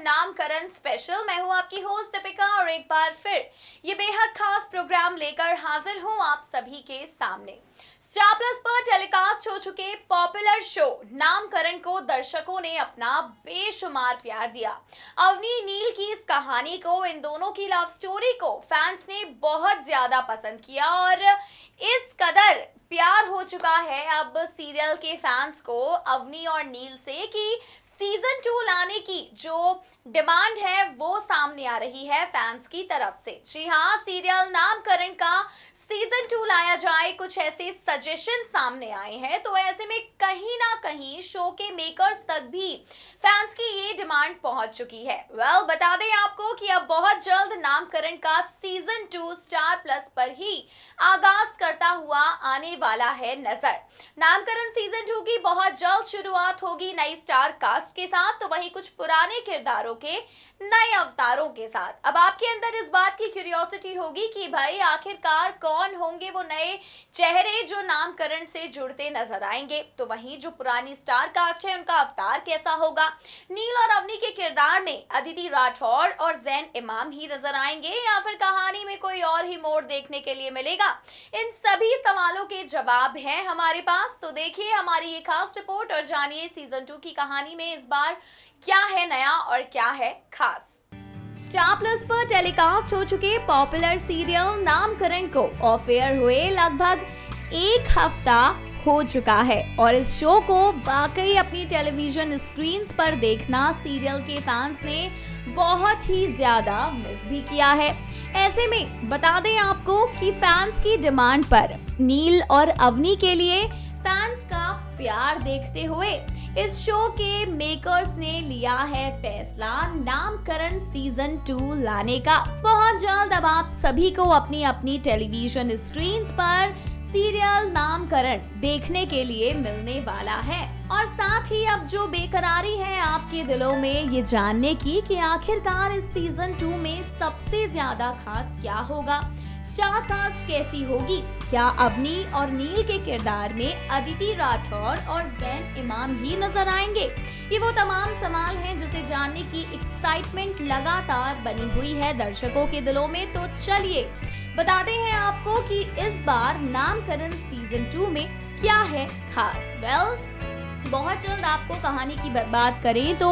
नामकरण स्पेशल। मैं हूं आपकी होस्ट दीपिका और एक बार फिर ये बेहद खास प्रोग्राम लेकर हाजिर हूं आप सभी के सामने। स्टार प्लस पर टेलीकास्ट हो चुके पॉपुलर शो नामकरण को दर्शकों ने अपना बेशुमार प्यार दिया। अवनी नील की इस कहानी को, इन दोनों की लव स्टोरी को फैंस ने बहुत ज्यादा पसंद किया और इस कदर प्यार हो चुका है अब सीरियल के फैंस को अवनी और नील से कि सीजन 2 लाने की जो डिमांड है वो सामने आ रही है फैंस की तरफ से। जी हाँ, सीरियल नामकरण का सीजन 2 लाया जाए, कुछ ऐसे सजेशन सामने आए हैं। तो ऐसे में कहीं ना कहीं शो के मेकर्स तक भी फैंस की ये डिमांड पहुंच चुकी है। बता दें आपको कि अब बहुत जल्द नामकरण का सीजन 2 स्टार प्लस पर ही आगाज करता हुआ आने वाला है नजर। नामकरण सीजन 2 की बहुत जल्द शुरुआत होगी नई स्टार कास्ट के साथ, तो वहीं कुछ पुराने किरदारों के नए अवतारों के साथ। अब आपके अंदर इस बात की क्यूरियोसिटी होगी कि भाई आखिरकार कौन होंगे वो नए चेहरे जो नामकरण से जुड़ते नजर आएंगे। तो वहीं जो पुरानी स्टार कास्ट है उनका अवतार कैसा होगा। नील और अवनी के किरदार में अदिति राठौर और जैन इमाम ही नजर आएंगे या फिर कहानी में कोई और ही मोड़ देखने के लिए मिलेगा। इन सभी सवालों के जवाब हैं हमारे पास। तो देखिए हमारी ये खास रिपोर्ट और जानिए सीजन 2 की कहानी में इस बार क्या है नया और क्या है खास। स्टार प्लस पर टेलीकास्ट हो चुके पॉपुलर सीरियल नामकरण को ऑफ एयर हुए लगभग एक हफ्ता हो चुका है और इस शो को वाकई अपनी टेलीविजन स्क्रीन्स पर देखना सीरियल के फैंस ने बहुत ही ज्यादा मिस भी किया है। ऐसे में बता दें आपको कि फैंस की डिमांड पर नील और अवनी के लिए फैंस का प्यार देखते हुए इस शो के मेकर्स ने लिया है फैसला नामकरण सीजन 2 लाने का। बहुत जल्द अब आप सभी को अपनी अपनी टेलीविजन स्क्रीन्स पर सीरियल नामकरण देखने के लिए मिलने वाला है और साथ ही अब जो बेकरारी है आपके दिलों में ये जानने की कि आखिरकार इस सीजन 2 में सबसे ज्यादा खास क्या होगा, स्टार कास्ट कैसी होगी, क्या अवनी और नील के किरदार में अदिति राठौर और जैन इमाम ही नजर आएंगे। ये वो तमाम सवाल हैं जिसे जानने की एक्साइटमेंट लगातार बनी हुई है दर्शकों के दिलों में। तो चलिए बताते हैं आपको कि इस बार नामकरण सीजन 2 में क्या है खास। बहुत जल्द आपको कहानी की बात करें तो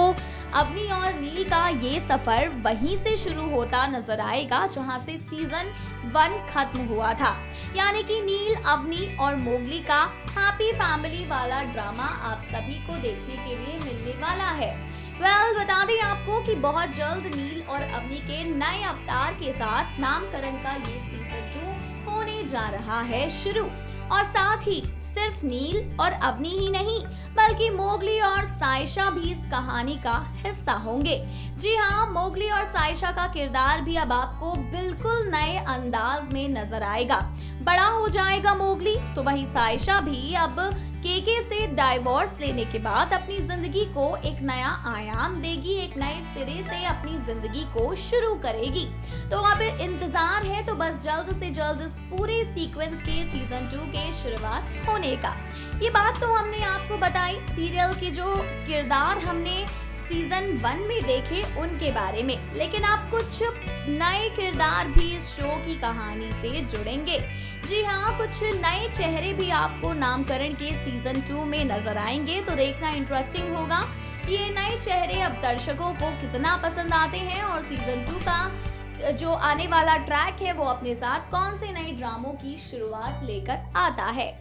अवनी और नील का ये सफर वहीं से शुरू होता नजर आएगा जहां से सीजन 1 खत्म हुआ था। यानी कि नील, अवनी और मोगली का हैप्पी फैमिली वाला ड्रामा आप सभी को देखने के लिए मिलने वाला है। बता दें आपको कि बहुत जल्द नील और अवनी के नए अवतार के साथ नामकरण का ये सीजन 2 होने जा रहा है शुरू। और साथ ही सिर्फ नील और अवनी ही नहीं बल्कि मोगली और साइशा भी इस कहानी का हिस्सा होंगे। जी हाँ, मोगली और साइशा का किरदार भी अब आपको बिल्कुल नए अंदाज में नजर आएगा। बड़ा हो जाएगा मोगली तो वही साइशा भी अब केके से डाइवोर्स लेने के बाद अपनी जिंदगी को एक नया आयाम देगी, एक नए सिरे से अपनी जिंदगी को शुरू करेगी। तो अब इंतजार है तो बस जल्द से जल्द इस पूरे सीक्वेंस के सीजन 2 के शुरुआत होने का। ये बात तो हमने आपको बताई सीरियल के जो किरदार हमने सीजन 1 में देखे उनके बारे में, लेकिन अब कुछ नए किरदार भी इस शो की कहानी से जुड़ेंगे। जी हाँ, कुछ नए चेहरे भी आपको नामकरण के सीजन 2 में नजर आएंगे। तो देखना इंटरेस्टिंग होगा ये नए चेहरे अब दर्शकों को कितना पसंद आते हैं और सीजन 2 का जो आने वाला ट्रैक है वो अपने साथ कौन से नए ड्रामों की शुरुआत लेकर आता है।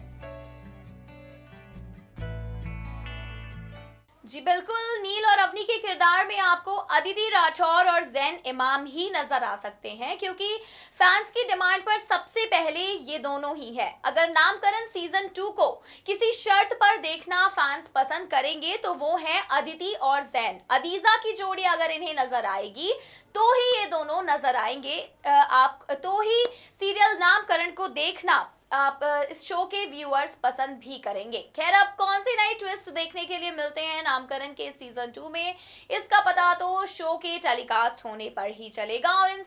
जी बिल्कुल, नील और अवनी के किरदार में आपको अदिति राठौर और जैन इमाम ही नजर आ सकते हैं क्योंकि फैंस की डिमांड पर सबसे पहले ये दोनों ही है। अगर नामकरण सीजन 2 को किसी शर्त पर देखना फैंस पसंद करेंगे तो वो है अदिति और जैन। अदीजा की जोड़ी अगर इन्हें नजर आएगी तो ही ये दोनों नजर आएंगे। आप तो ही सीरियल नामकरण को देखना आप इस शो के व्यूअर्स पसंद भी करेंगे। खैर, अब कौन सी नई ट्विस्ट देखने के लिए मिलते हैं नामकरण के सीजन 2 में, इसका पता तो शो के टेलीकास्ट होने पर ही चलेगा और इन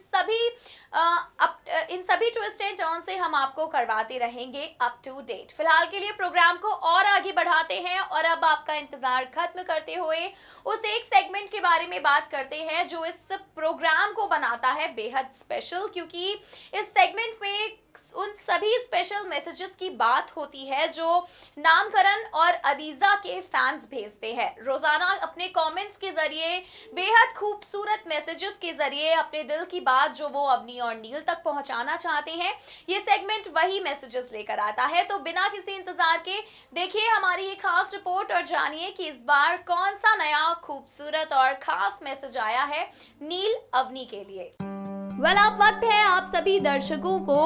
सभी ट्विस्ट एंड टर्न से हम आपको करवाते रहेंगे अप टू डेट। फिलहाल के लिए प्रोग्राम को और आगे बढ़ाते हैं और अब आपका इंतजार खत्म करते हुए उस एक सेगमेंट के बारे में बात करते हैं जो इस प्रोग्राम को बनाता है बेहद स्पेशल, क्योंकि इस सेगमेंट में उन सभी स्पेशल मैसेजेस की बात होती है जो नामकरण और अदीजा के फैंस भेजते हैं। रोजाना अपने कमेंट्स के जरिए, बेहद खूबसूरत मैसेजेस के जरिए अपने दिल की बात जो वो अवनी और नील तक पहुंचाना चाहते हैं, ये सेगमेंट वही मैसेजेस लेकर आता है। तो बिना किसी इंतजार के देखिए हमारी ये खास रिपोर्ट और जानिए कि इस बार कौन सा नया खूबसूरत और खास मैसेज आया है नील अवनी के लिए। अब वक्त है आप सभी दर्शकों को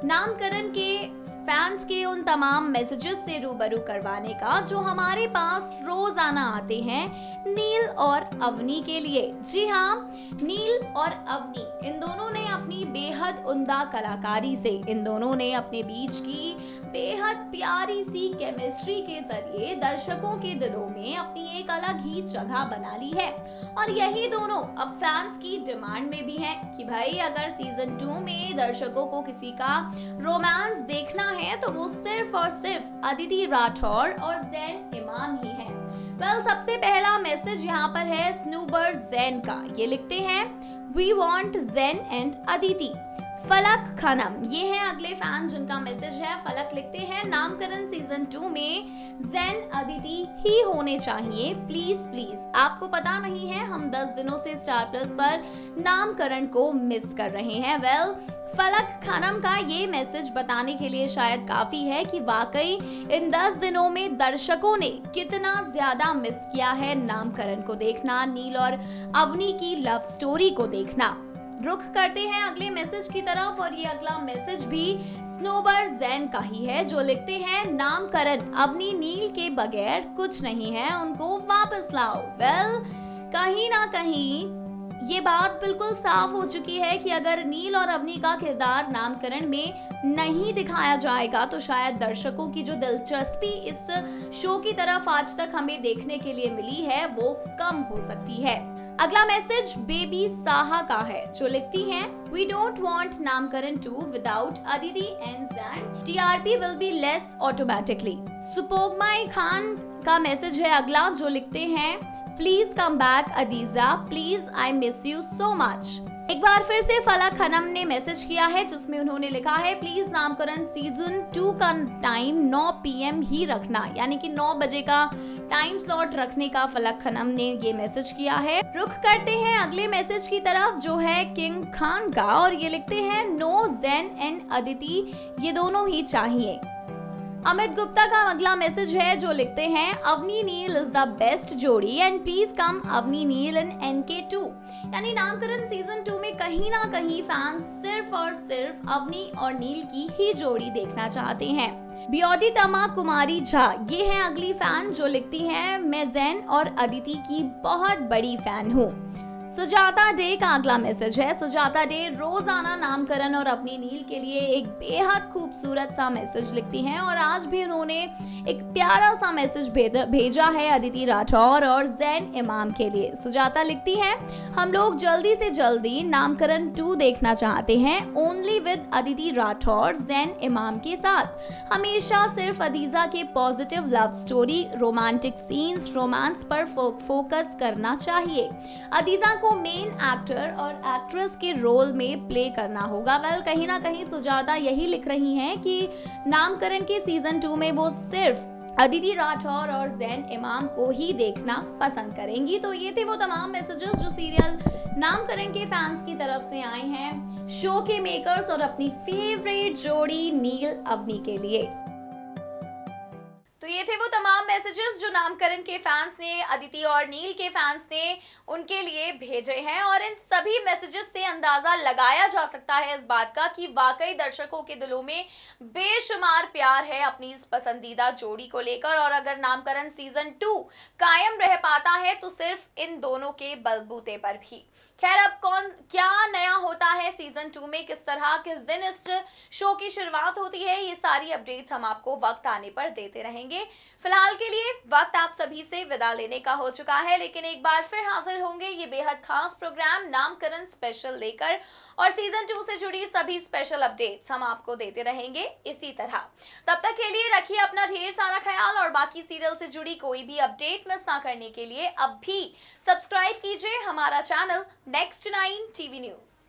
नामकरण के फैंस के उन तमाम मैसेजेस से रूबरू करवाने का जो हमारे पास रोजाना आते हैं नील और अवनी के लिए। जी हाँ, नील और अवनी इन दोनों ने अपनी बेहद उम्दा कलाकारी से, इन दोनों ने अपने बीच की बेहद प्यारी सी केमिस्ट्री के जरिए दर्शकों के दिलों में अपनी एक अलग ही जगह बना ली है। और यही दोनों अब फैंस की डिमांड में भी हैं कि भाई अगर सीजन 2 में दर्शकों को किसी का रोमांस देखना है तो वो सिर्फ और सिर्फ अदिति राठौर और जैन इमाम ही हैं। सबसे पहला मैसेज यहाँ पर है स्नूबर जैन का। ये लिखते हैं, we want Jain and Aditi. Falak Khanam, ये है अगले फैन जिनका मैसेज है। फलक लिखते हैं, नामकरण सीजन 2 में जैन अदिति ही होने चाहिए, प्लीज प्लीज। आपको पता नहीं है हम 10 दिनों से स्टार प्लस पर नामकरण को मिस कर रहे हैं। फलक खानम का ये मैसेज बताने के लिए शायद काफी है कि वाकई इन 10 दिनों में दर्शकों ने कितना ज्यादा मिस किया है नामकरण को देखना, नील और अवनी की लव स्टोरी को देखना। रुख करते हैं अगले मैसेज की तरफ और ये अगला मैसेज भी स्नोबर जैन का ही है जो लिखते हैं, नामकरण अवनी नील के बगैर कुछ नहीं है, उनको वापस लाओ। कहीं ना कहीं ये बात बिल्कुल साफ हो चुकी है कि अगर नील और अवनी का किरदार नामकरण में नहीं दिखाया जाएगा तो शायद दर्शकों की जो दिलचस्पी इस शो की तरफ आज तक हमें देखने के लिए मिली है वो कम हो सकती है। अगला मैसेज बेबी साहा का है जो लिखती हैं, we don't want Naamkaran 2 without Aditi and Jain, TRP will be less automatically. सुपोगमाई खान का मैसेज है अगला जो लिखते हैं, प्लीज कम बैक अदीजा, please I miss you so much. एक बार फिर से फलक खनम ने मैसेज किया है जिसमें उन्होंने लिखा है, प्लीज नामकरण सीजन 2 का टाइम 9 PM ही रखना, यानी कि 9 बजे का टाइम स्लॉट रखने का फलक खनम ने ये मैसेज किया है। रुख करते हैं अगले मैसेज की तरफ जो है किंग खान का और ये लिखते हैं, नो जैन एंड अदिति, ये दोनों ही चाहिए। अमित गुप्ता का अगला मैसेज है जो लिखते हैं, Avni Neel is the best जोड़ी and please come Avni Neel in NK2। यानी नामकरण सीजन 2 में कहीं ना कहीं फैंस सिर्फ और सिर्फ अवनी और नील की ही जोड़ी देखना चाहते हैं। ब्योदी तमा कुमारी झा ये है अगली फैन जो लिखती हैं, मैं जैन और अदिति की बहुत बड़ी फैन हूँ। सुजाता डे का अगला मैसेज है। सुजाता डे रोजाना नामकरण और अपनी नील के लिए एक बेहद खूबसूरत सा मैसेज लिखती हैं और आज भी उन्होंने एक प्यारा सा मैसेज भेजा है अदिति राठौर और जैन इमाम के लिए। सुजाता लिखती हैं, हम लोग जल्दी से जल्दी नामकरण 2 देखना चाहते हैं, ओनली विद अदिति राठौर जैन इमाम के साथ। हमेशा सिर्फ अदीजा के positive love story, romantic scenes, romance पर फोकस करना चाहिए। अदीजा को मेन एक्टर और एक्ट्रेस के रोल में प्ले करना होगा। कहीं ना कहीं सुजाता यही लिख रही हैं कि नामकरण के सीजन 2 में वो सिर्फ अदिति राठौर और जैन इमाम को ही देखना पसंद करेंगी। तो ये थे वो तमाम मैसेजेस जो सीरियल नामकरण के फैंस की तरफ से आए हैं शो के मेकर्स और अपनी फेवरेट जोड़ी नील अवनी के लिए। तो ये थे वो तमाम मैसेजेस जो नामकरण के फैंस ने, अदिति और नील के फैंस ने उनके लिए भेजे हैं और इन सभी मैसेजेस से अंदाजा लगाया जा सकता है इस बात का कि वाकई दर्शकों के दिलों में बेशुमार प्यार है अपनी इस पसंदीदा जोड़ी को लेकर। और अगर नामकरण सीजन 2 कायम रह पाता है तो सिर्फ इन दोनों के बलबूते पर भी। खैर, अब कौन क्या नया होता है सीजन 2 में, किस तरह किस दिन इस शो की शुरुआत होती है, ये सारी अपडेट्स हम आपको वक्त आने पर देते रहेंगे। फिलहाल के लिए वक्त आप सभी से विदा लेने का हो चुका है, लेकिन एक बार फिर हाजिर होंगे ये बेहद खास प्रोग्राम नामकरण स्पेशल लेकर और सीजन 2 से जुड़ी सभी स्पेशल अपडेट्स हम आपको देते रहेंगे इसी तरह। तब तक के लिए रखिए अपना ढेर सारा ख्याल और बाकी सीरियल से जुड़ी कोई भी अपडेट मिस ना करने के लिए अब भी सब्सक्राइब कीजिए हमारा चैनल नेक्स्ट 9 टीवी न्यूज।